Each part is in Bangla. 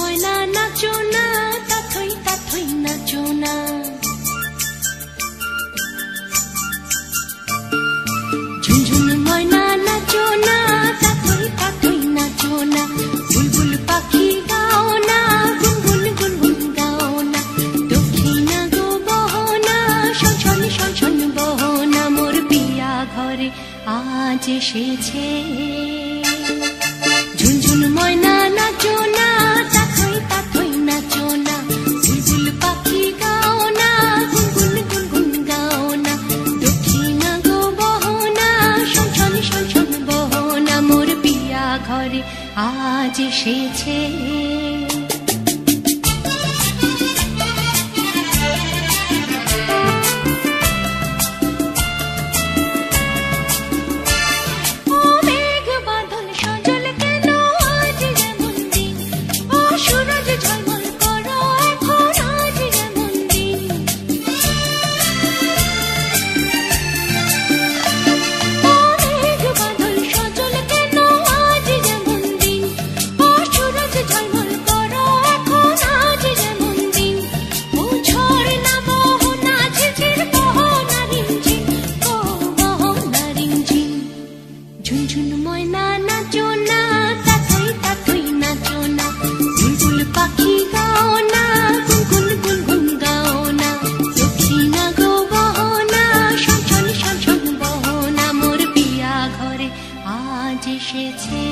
ময়না নাচো না, তাথই তাথই নাচো না। ঝুনঝুন ময়না নাচো না, তাথই তাথই নাচো না। বুলবুল পাখি গাও না, গুনগুন গুনগুন গাও না। দক্ষিণা গো বহনা, শনশন শনশন বহনা। মোর পিয়া ঘরে আজ এসেছে। ঝুনঝুন ময়না নাচো না, তাথই তাথই নাচো না। বুলবুল পাখি গাও না, গুনগুন গুনগুন গাও না। দক্ষিণা গো বহনা, শনশন শনশন বহনা। মোর পিয়া ঘরে আজ এসেছে। ঝুনঝুন ময়না নাচো না, তাথই তাথই নাচো না। বুলবুল পাখি গাও না, গুনগুন গুনগুন গাও না। দক্ষিণা গো বহনা, শনশন শনশন বহনা। মোর পিয়া ঘরে আজ এসেছে।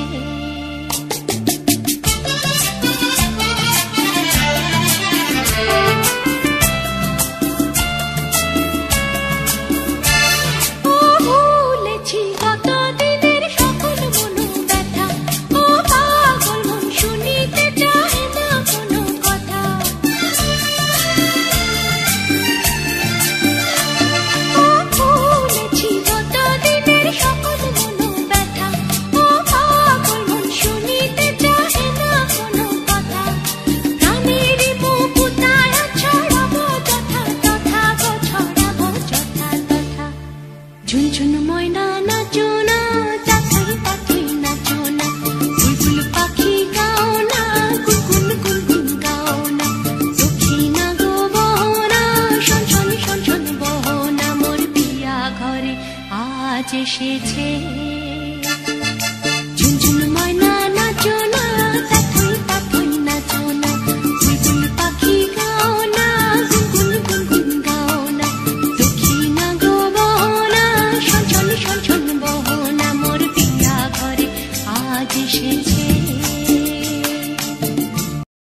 ঝুনঝুন ময়না নাচো না, তাথই তাথই নাচো না। বুলবুল পাখি গাও না, গুনগুন গুনগুন গাও না। দক্ষিণা গো বহনা, শনশন শনশন বহনা। মোর পিয়া ঘরে আজ এসেছে। ঝুনঝুন ময়না নাচো না, তাথই তাথই নাচো না। বুলবুল পাখি গাও না, গুনগুন গুনগুন গাও না। দক্ষিণা গো বহনা, শনশন শনশন বহনা। মোর পিয়া ঘরে আজ এসেছে।